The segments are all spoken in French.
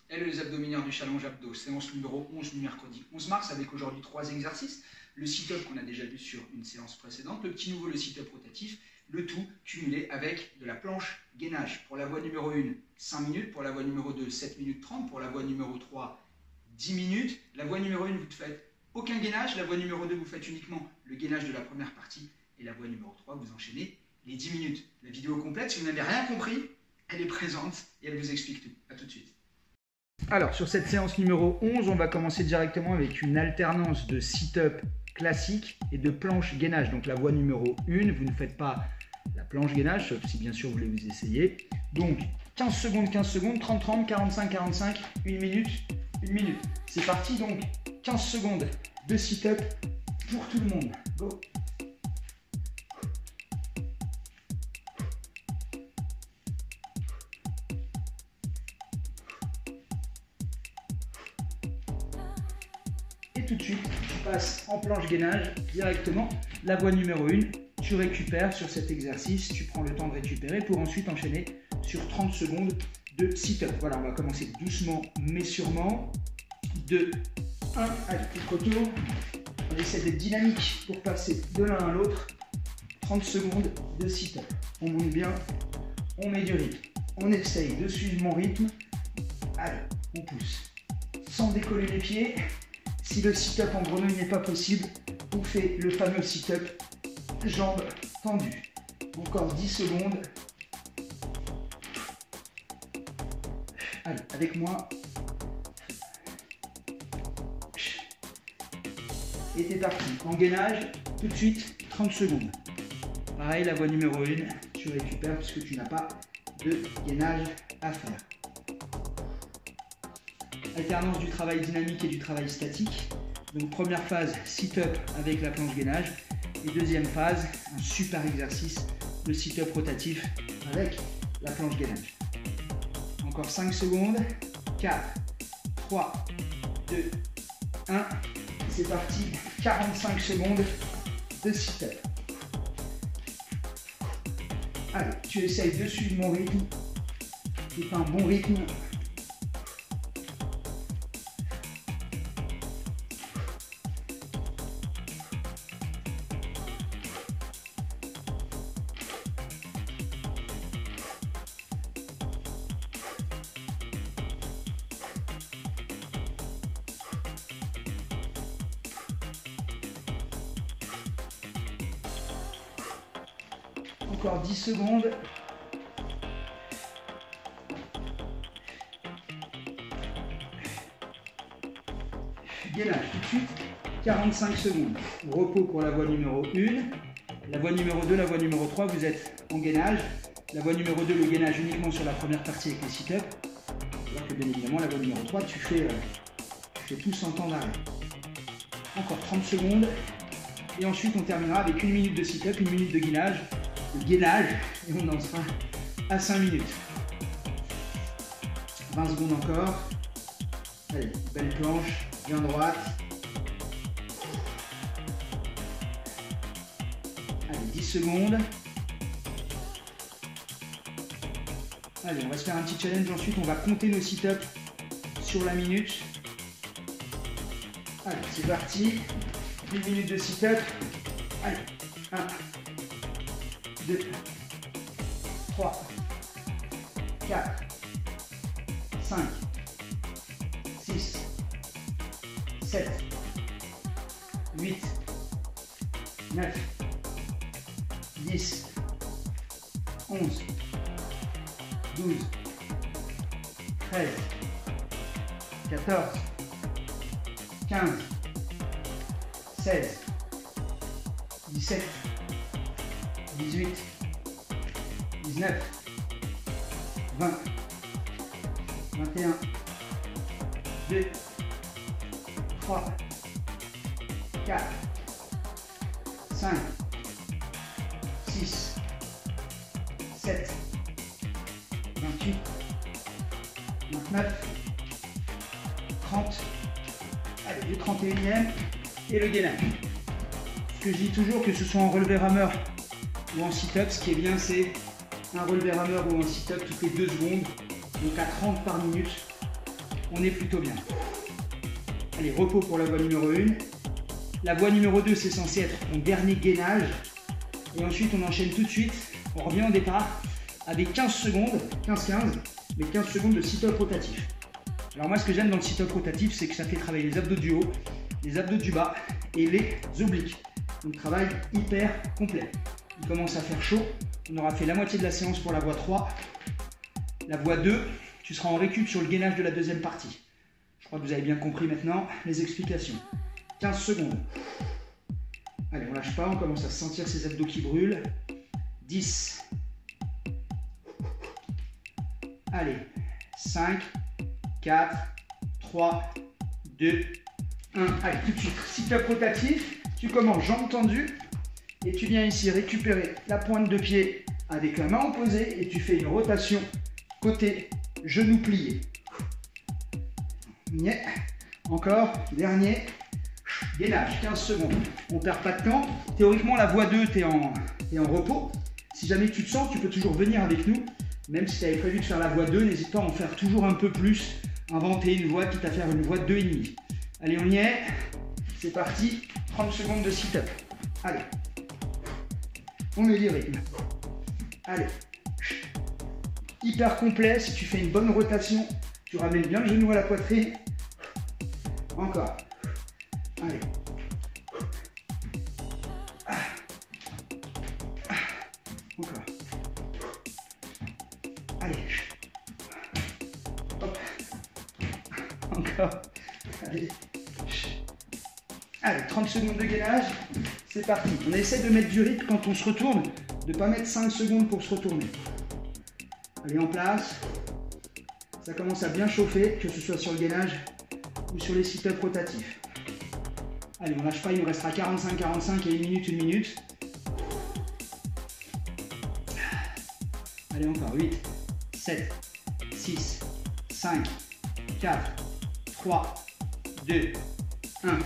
et les abdomineurs du challenge abdos, séance numéro 11 du mercredi 11 mars avec aujourd'hui 3 exercices. Le sit-up qu'on a déjà vu sur une séance précédente, le petit nouveau, le sit-up rotatif, le tout cumulé avec de la planche gainage. Pour la voie numéro 1, 5 minutes, pour la voie numéro 2, 7 minutes 30, pour la voie numéro 3, 10 minutes. La voie numéro 1, vous ne faites aucun gainage, la voie numéro 2, vous faites uniquement le gainage de la première partie, et la voie numéro 3, vous enchaînez les 10 minutes. La vidéo complète, si vous n'avez rien compris, elle est présente et elle vous explique tout. A tout de suite. Alors, sur cette séance numéro 11, on va commencer directement avec une alternance de sit-up classique et de planche gainage. Donc la voie numéro 1, vous ne faites pas la planche gainage, sauf si bien sûr vous voulez vous essayer. Donc 15 secondes, 30, 30, 45, 45, 1 minute, 1 minute. C'est parti, donc 15 secondes de sit-up pour tout le monde. Go! Et tout de suite, tu passes en planche gainage directement. La voie numéro 1, tu récupères sur cet exercice, tu prends le temps de récupérer pour ensuite enchaîner sur 30 secondes de sit-up. Voilà, on va commencer doucement mais sûrement. 2, 1, allez, retour. On essaie d'être dynamique pour passer de l'un à l'autre. 30 secondes de sit-up. On monte bien, on met du rythme. On essaye de suivre mon rythme. Allez, on pousse. Sans décoller les pieds. Si le sit-up en grenouille n'est pas possible, on fait le fameux sit-up jambes tendues. Encore 10 secondes. Allez, avec moi. Et t'es parti. En gainage, tout de suite, 30 secondes. Pareil, la voie numéro 1, tu récupères puisque tu n'as pas de gainage à faire. Alternance du travail dynamique et du travail statique. Donc première phase, sit-up avec la planche gainage. Et deuxième phase, un super exercice, le sit-up rotatif avec la planche gainage. Encore 5 secondes. 4, 3, 2, 1. C'est parti. 45 secondes de sit-up. Allez, tu essayes de suivre mon rythme. C'est un bon rythme. Encore 10 secondes. Gainage tout de suite. 45 secondes. Repos pour la voie numéro 1. La voie numéro 2, la voie numéro 3, vous êtes en gainage. La voie numéro 2, le gainage uniquement sur la première partie avec les sit-up. Alors que bien évidemment, la voie numéro 3, tu fais tout sans temps d'arrêt. Encore 30 secondes. Et ensuite, on terminera avec 1 minute de sit-up, 1 minute de gainage. Gainage et on en sera à 5 minutes. 20 secondes encore. Allez, belle planche, bien droite. Allez, 10 secondes. Allez, on va se faire un petit challenge. Ensuite, on va compter nos sit-ups sur la minute. Allez, c'est parti. 1 minute de sit-up. Allez, 1. 2, 3, 4, 5, 6, 7, 8, 9, 10, 11, 12, 13, 14, 15, 16, 17, 18, 19, 20, 21, 2, 3, 4, 5, 6, 7, 28, 29, 30, allez, le 31e et le gainage. Ce que je dis toujours, que ce soit en relevé rameur ou en sit-up, ce qui est bien, c'est un relevé rameur ou un sit-up toutes les 2 secondes, donc à 30 par minute. on est plutôt bien. Allez, repos pour la voie numéro 1. La voie numéro 2, c'est censé être mon dernier gainage. Et ensuite, on enchaîne tout de suite. On revient au départ avec 15 secondes, 15-15, mais 15 secondes de sit-up rotatif. Alors moi, ce que j'aime dans le sit-up rotatif, c'est que ça fait travailler les abdos du haut, les abdos du bas et les obliques. Donc travail hyper complet. Il commence à faire chaud. On aura fait la moitié de la séance pour la voie 3. La voie 2, tu seras en récup sur le gainage de la deuxième partie. Je crois que vous avez bien compris maintenant les explications. 15 secondes. Allez, on lâche pas, on commence à sentir ces abdos qui brûlent. 10. Allez, 5, 4, 3, 2, 1. Allez, tout de suite, sit-up rotatif. Tu commences jambes tendues et tu viens ici récupérer la pointe de pied avec la main opposée et tu fais une rotation côté genou plié. Encore, dernier. Gainage, 15 secondes. On ne perd pas de temps. Théoriquement, la voie 2, tu es en repos. Si jamais tu te sens, tu peux toujours venir avec nous. Même si tu avais prévu de faire la voie 2, n'hésite pas à en faire toujours un peu plus. Inventer une voie, quitte à faire une voie de 2,5. Allez, on y est. C'est parti. 30 secondes de sit-up. Allez. On met du rythme. Allez. Hyper complet. Si tu fais une bonne rotation, tu ramènes bien le genou à la poitrine. Encore. Allez. Encore. Allez. Hop. Encore. Allez. Allez, 30 secondes de gainage. C'est parti. On essaie de mettre du rythme quand on se retourne, de ne pas mettre 5 secondes pour se retourner. Allez, en place. Ça commence à bien chauffer, que ce soit sur le gainage ou sur les sit-ups rotatifs. Allez, on lâche pas, il nous restera 45-45 et 1 minute. Allez, encore 8, 7, 6, 5, 4, 3, 2, 1.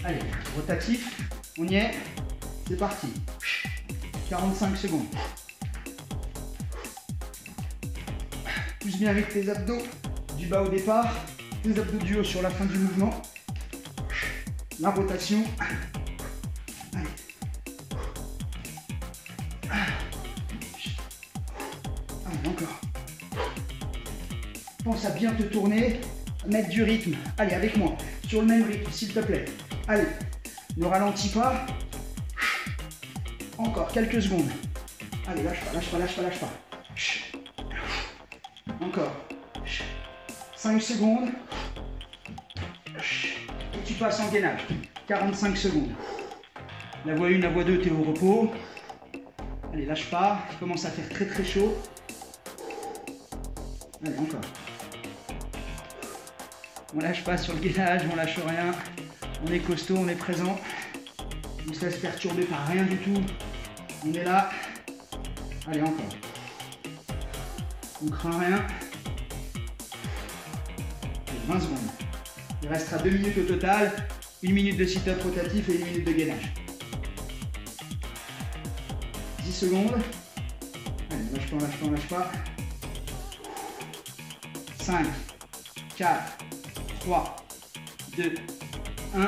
Allez, rotatif, on y est, c'est parti. 45 secondes. Pousse bien avec tes abdos, du bas au départ, tes abdos du haut sur la fin du mouvement. La rotation. Allez. Allez, encore. Pense à bien te tourner, à mettre du rythme. Allez, avec moi, sur le même rythme, s'il te plaît. Allez, ne ralentis pas. Encore quelques secondes. Allez, lâche pas, lâche pas, lâche pas, lâche pas. Encore. 5 secondes. Et tu passes en gainage. 45 secondes. La voie 1, la voie 2, tu es au repos. Allez, lâche pas. Il commence à faire très très chaud. Allez, encore. On lâche pas sur le gainage, on lâche rien. On est costaud, on est présent. On se laisse perturber par rien du tout. On est là. Allez, encore. On craint rien. Allez, 20 secondes. Il restera 2 minutes au total. 1 minute de sit-up rotatif et 1 minute de gainage. 10 secondes. Allez, lâche pas, lâche pas, lâche pas. 5, 4, 3, 2, 1.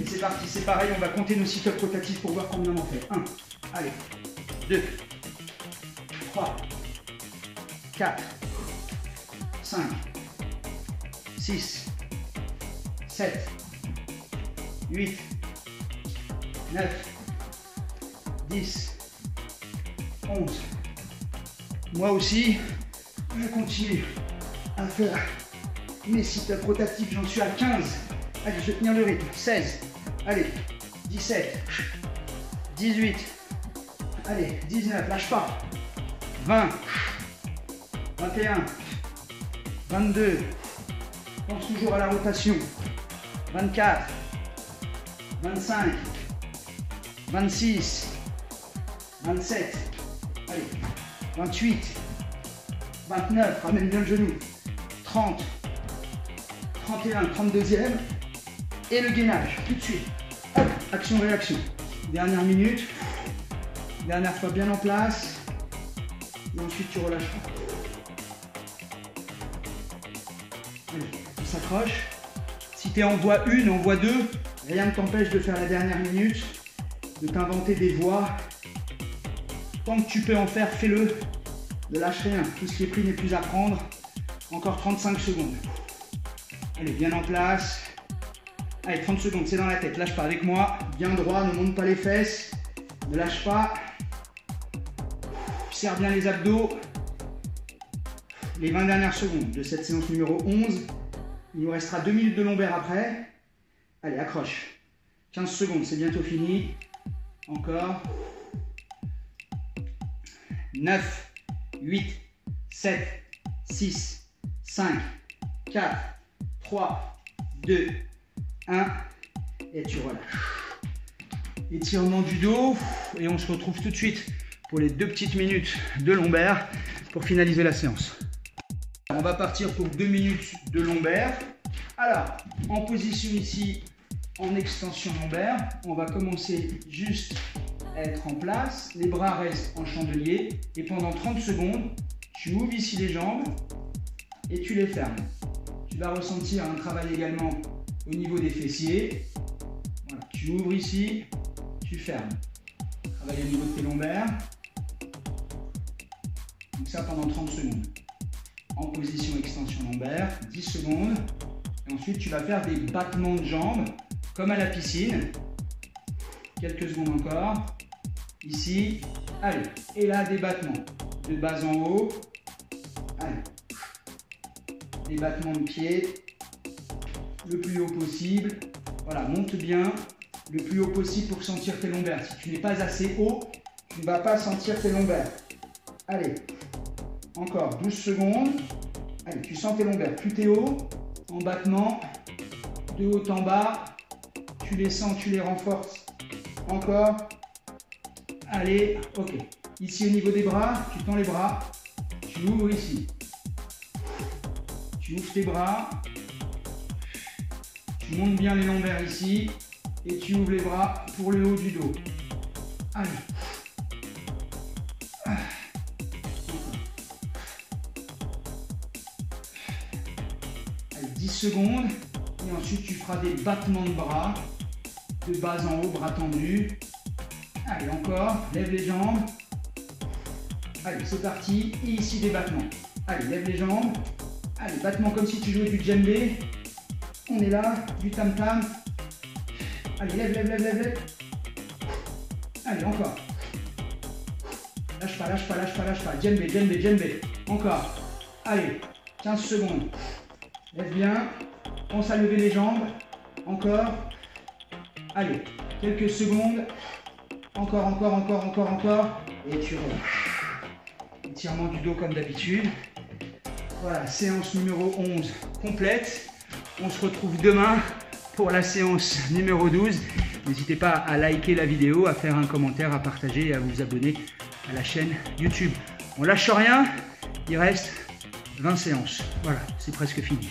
Et c'est parti, c'est pareil, on va compter nos sit-ups rotatifs pour voir combien on en fait. 1, allez, 2, 3, 4, 5, 6, 7, 8, 9, 10, 11. Moi aussi, je continue à faire mes sit-ups rotatifs, j'en suis à 15. Allez, je vais tenir le rythme. 16, allez, 17, 18, allez, 19, lâche pas. 20, 21, 22, pense toujours à la rotation. 24, 25, 26, 27, allez, 28, 29, ramène bien le genou. 30, 31, 32e. Et le gainage, tout de suite. Hop, action-réaction. Dernière minute. Dernière fois bien en place. Et ensuite tu relâches. Allez. s'accroche. Si tu es en voie 1, en voie 2, rien ne t'empêche de faire la dernière minute, de t'inventer des voies. Tant que tu peux en faire, fais-le. Ne lâche rien, tout ce qui est pris n'est plus à prendre. Encore 35 secondes. Allez, bien en place. Allez, 30 secondes, c'est dans la tête, lâche pas avec moi. Bien droit, ne monte pas les fesses. Ne lâche pas. Serre bien les abdos. Les 20 dernières secondes de cette séance numéro 11. Il nous restera 2 minutes de lombaire après. Allez, accroche. 15 secondes, c'est bientôt fini. Encore. 9, 8, 7, 6, 5, 4, 3, 2, 1. Et tu relâches. Étirement du dos. Et on se retrouve tout de suite pour les 2 petites minutes de lombaire pour finaliser la séance. On va partir pour 2 minutes de lombaire. Alors, en position ici, en extension lombaire, on va commencer juste à être en place. Les bras restent en chandelier. Et pendant 30 secondes, tu ouvres ici les jambes et tu les fermes. Tu vas ressentir un travail également au niveau des fessiers. Voilà, tu ouvres ici, tu fermes. Travaille au niveau de tes lombaires. Donc ça pendant 30 secondes. En position extension lombaire, 10 secondes. Et ensuite, tu vas faire des battements de jambes, comme à la piscine. Quelques secondes encore. Ici. Allez. Et là, des battements. De bas en haut. Allez. Des battements de pied. Le plus haut possible. Voilà, monte bien. Le plus haut possible pour sentir tes lombaires. Si tu n'es pas assez haut, tu ne vas pas sentir tes lombaires. Allez. Encore 12 secondes. Allez, tu sens tes lombaires. Plus t'es haut, en battement, de haut en bas. Tu les sens, tu les renforces. Encore. Allez, ok. Ici au niveau des bras, tu tends les bras. Tu ouvres ici. Tu ouvres tes bras. Tu montes bien les lombaires ici. Et tu ouvres les bras pour le haut du dos. Allez. Allez, 10 secondes. Et ensuite, tu feras des battements de bras. De bas en haut, bras tendus. Allez, encore. Lève les jambes. Allez, c'est parti. Et ici, des battements. Allez, lève les jambes. Allez, battements comme si tu jouais du djembé. On est là, du tam-tam. Allez, lève, lève, lève, lève, lève. Allez, encore. Lâche pas, lâche pas, lâche pas, lâche pas. Djembé, djembé, djembé. Encore. Allez, 15 secondes. Lève bien. Pense à lever les jambes. Encore. Allez, quelques secondes. Encore, encore, encore, encore, encore. Et tu relâches. Étirement du dos comme d'habitude. Voilà, séance numéro 11 complète. On se retrouve demain pour la séance numéro 12. N'hésitez pas à liker la vidéo, à faire un commentaire, à partager et à vous abonner à la chaîne YouTube. On lâche rien, il reste 20 séances. Voilà, c'est presque fini.